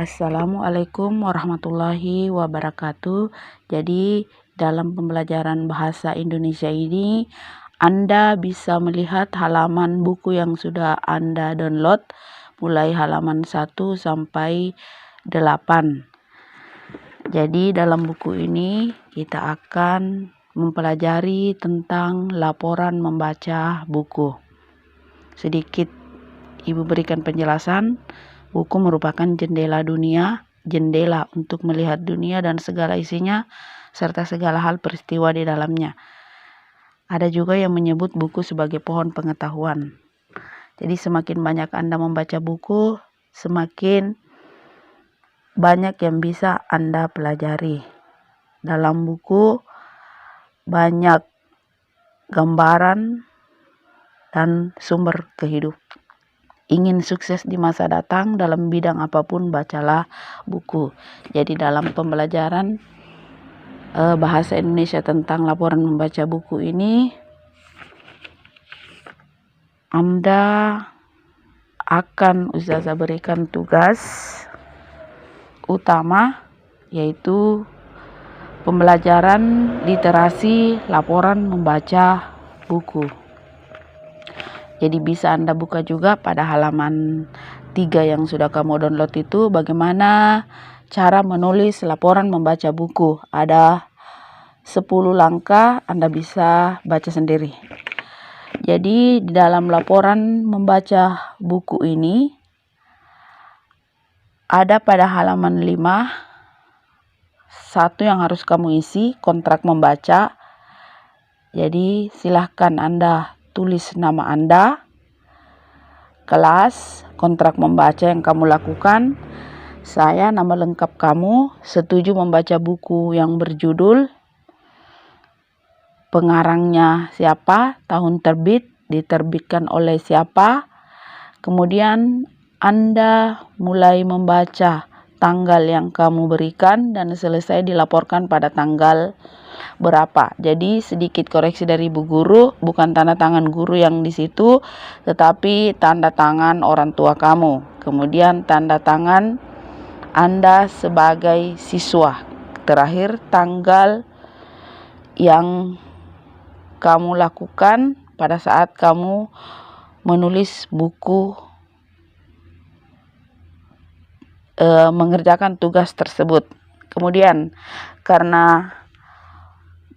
Assalamualaikum warahmatullahi wabarakatuh. Jadi dalam pembelajaran bahasa Indonesia ini Anda bisa melihat halaman buku yang sudah Anda download mulai halaman 1 sampai 8. Jadi dalam buku ini kita akan mempelajari tentang laporan membaca buku. Sedikit Ibu berikan penjelasan. Buku merupakan jendela dunia, jendela untuk melihat dunia dan segala isinya, serta segala hal peristiwa di dalamnya. Ada juga yang menyebut buku sebagai pohon pengetahuan. Jadi semakin banyak Anda membaca buku, semakin banyak yang bisa Anda pelajari. Dalam buku banyak gambaran dan sumber kehidupan. Ingin sukses di masa datang dalam bidang apapun, bacalah buku. Jadi dalam pembelajaran bahasa Indonesia tentang laporan membaca buku ini, Anda akan Ustazah berikan tugas utama, yaitu pembelajaran literasi laporan membaca buku. Jadi bisa Anda buka juga pada halaman 3 yang sudah kamu download itu, bagaimana cara menulis laporan membaca buku. Ada 10 langkah, Anda bisa baca sendiri. Jadi di dalam laporan membaca buku ini ada pada halaman 5 satu yang harus kamu isi, kontrak membaca. Jadi silahkan Anda tulis nama Anda, kelas, kontrak membaca yang kamu lakukan, saya, nama lengkap kamu, setuju membaca buku yang berjudul, pengarangnya siapa, tahun terbit, diterbitkan oleh siapa, kemudian Anda mulai membaca tanggal yang kamu berikan dan selesai dilaporkan pada tanggal berapa. Jadi sedikit koreksi dari Bu Guru, bukan tanda tangan guru yang di situ, tetapi tanda tangan orang tua kamu. Kemudian tanda tangan Anda sebagai siswa. Terakhir tanggal yang kamu lakukan pada saat kamu menulis buku, mengerjakan tugas tersebut. Kemudian karena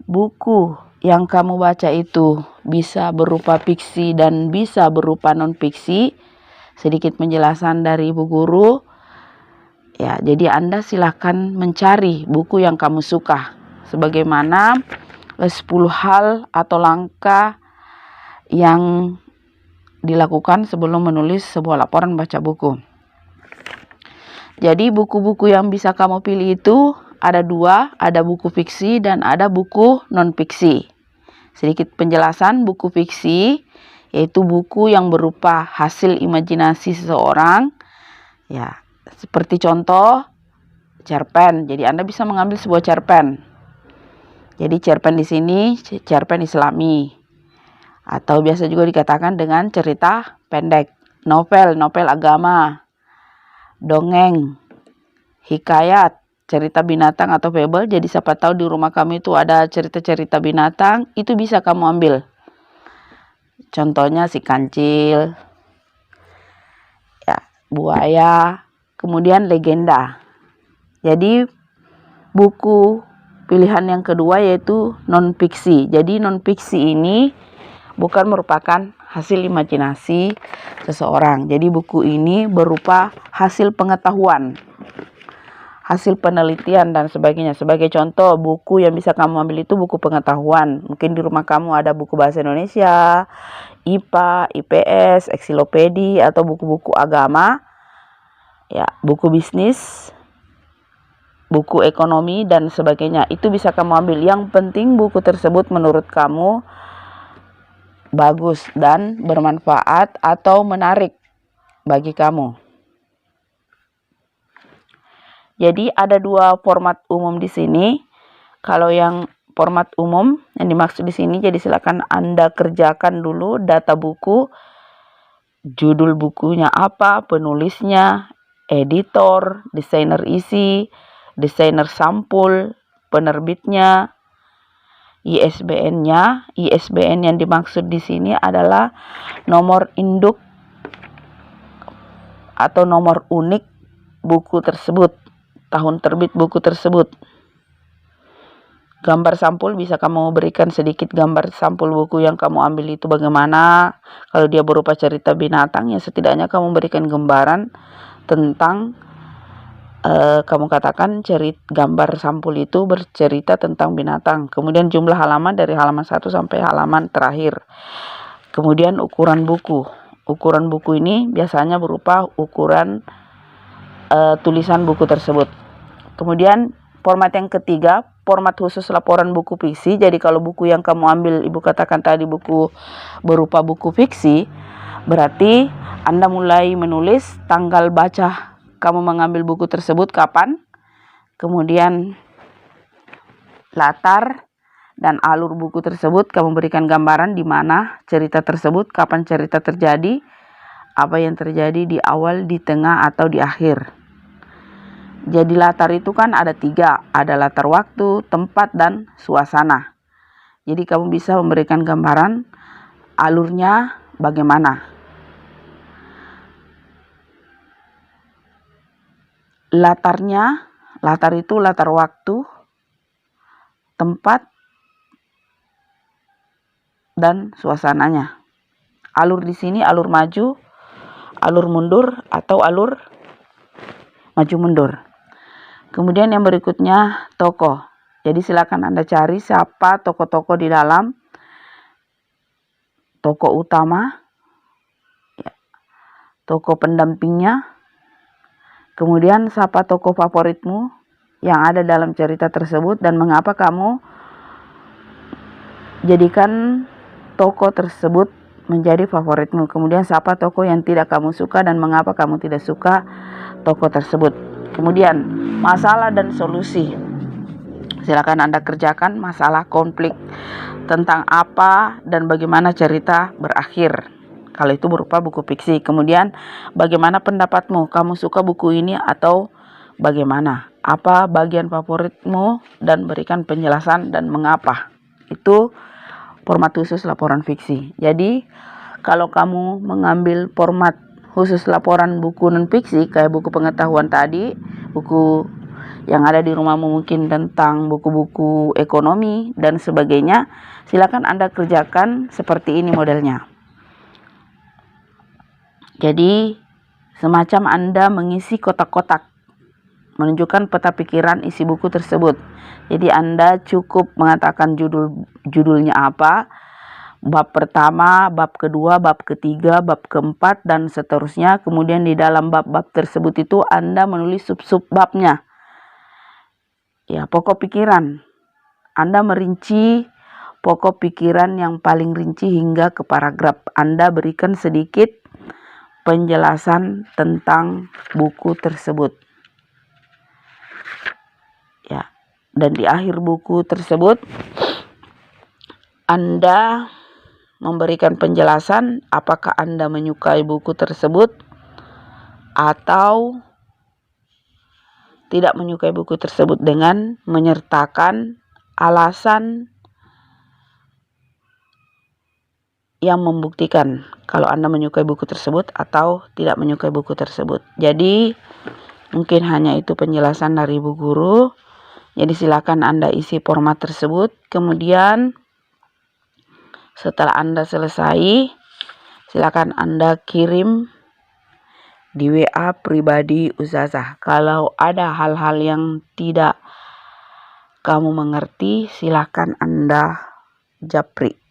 buku yang kamu baca itu bisa berupa fiksi dan bisa berupa non-fiksi, sedikit penjelasan dari Ibu Guru. Ya, jadi Anda silakan mencari buku yang kamu suka. Sebagaimana 10 hal atau langkah yang dilakukan sebelum menulis sebuah laporan baca buku. Jadi buku-buku yang bisa kamu pilih itu ada 2, ada buku fiksi dan ada buku non-fiksi. Sedikit penjelasan, buku fiksi yaitu buku yang berupa hasil imajinasi seseorang. Ya, seperti contoh cerpen. Jadi Anda bisa mengambil sebuah cerpen. Jadi cerpen di sini cerpen Islami, atau biasa juga dikatakan dengan cerita pendek, novel agama, dongeng, hikayat, cerita binatang atau fable. Jadi siapa tahu di rumah kamu itu ada cerita-cerita binatang, itu bisa kamu ambil. Contohnya si kancil, ya, buaya, kemudian legenda. Jadi buku pilihan yang kedua yaitu non-fiksi. Jadi non-fiksi ini bukan merupakan hasil imajinasi seseorang. Jadi buku ini berupa hasil pengetahuan, hasil penelitian dan sebagainya. Sebagai contoh, buku yang bisa kamu ambil itu buku pengetahuan. Mungkin di rumah kamu ada buku bahasa Indonesia, IPA, IPS, eksilopedi, atau buku-buku agama, ya, buku bisnis, buku ekonomi dan sebagainya. Itu bisa kamu ambil. Yang penting buku tersebut menurut kamu bagus dan bermanfaat atau menarik bagi kamu. Jadi ada 2 format umum di sini. Kalau yang format umum yang dimaksud di sini, jadi silakan Anda kerjakan dulu data buku, judul bukunya apa, penulisnya, editor, desainer isi, desainer sampul, penerbitnya, ISBN-nya. ISBN yang dimaksud di sini adalah nomor induk atau nomor unik buku tersebut, tahun terbit buku tersebut. Gambar sampul bisa kamu berikan sedikit gambar sampul buku yang kamu ambil itu bagaimana. Kalau dia berupa cerita binatang, ya setidaknya kamu berikan gambaran tentang kamu katakan gambar sampul itu bercerita tentang binatang. Kemudian jumlah halaman dari halaman 1 sampai halaman terakhir. Kemudian ukuran buku. Ukuran buku ini biasanya berupa ukuran tulisan buku tersebut. Kemudian format yang ketiga, format khusus laporan buku fiksi. Jadi kalau buku yang kamu ambil, Ibu katakan tadi buku berupa buku fiksi, berarti Anda mulai menulis tanggal baca kamu mengambil buku tersebut kapan, kemudian latar dan alur buku tersebut, kamu berikan gambaran di mana cerita tersebut, kapan cerita terjadi, apa yang terjadi di awal, di tengah, atau di akhir. Jadi latar itu kan ada 3, ada latar waktu, tempat, dan suasana. Jadi kamu bisa memberikan gambaran alurnya bagaimana. Latarnya, latar itu latar waktu, tempat, dan suasananya. Alur di sini alur maju, alur mundur, atau alur maju mundur. Kemudian yang berikutnya tokoh. Jadi silakan Anda cari siapa tokoh-tokoh di dalam. Tokoh utama, tokoh pendampingnya, kemudian siapa tokoh favoritmu yang ada dalam cerita tersebut dan mengapa kamu jadikan tokoh tersebut menjadi favoritmu. Kemudian siapa tokoh yang tidak kamu suka dan mengapa kamu tidak suka tokoh tersebut. Kemudian masalah dan solusi. Silakan Anda kerjakan masalah, konflik, tentang apa dan bagaimana cerita berakhir. Kalau itu berupa buku fiksi. Kemudian bagaimana pendapatmu? Kamu suka buku ini atau bagaimana? Apa bagian favoritmu dan berikan penjelasan dan mengapa. Itu format khusus laporan fiksi. Jadi kalau kamu mengambil format khusus laporan buku non fiksi kayak buku pengetahuan tadi, buku yang ada di rumahmu mungkin tentang buku-buku ekonomi dan sebagainya, silakan Anda kerjakan seperti ini modelnya. Jadi semacam Anda mengisi kotak-kotak, menunjukkan peta pikiran isi buku tersebut. Jadi Anda cukup mengatakan judulnya apa, bab pertama, bab kedua, bab ketiga, bab keempat, dan seterusnya. Kemudian di dalam bab-bab tersebut itu Anda menulis sub-sub babnya. Ya, pokok pikiran. Anda merinci pokok pikiran yang paling rinci hingga ke paragraf. Anda berikan sedikit penjelasan tentang buku tersebut. Ya, dan di akhir buku tersebut Anda memberikan penjelasan apakah Anda menyukai buku tersebut atau tidak menyukai buku tersebut dengan menyertakan alasan yang membuktikan kalau Anda menyukai buku tersebut atau tidak menyukai buku tersebut. Jadi mungkin hanya itu penjelasan dari Bu Guru. Jadi silakan Anda isi format tersebut. Kemudian setelah Anda selesai, silakan Anda kirim di WA pribadi Ustazah. Kalau ada hal-hal yang tidak kamu mengerti, silakan Anda japri.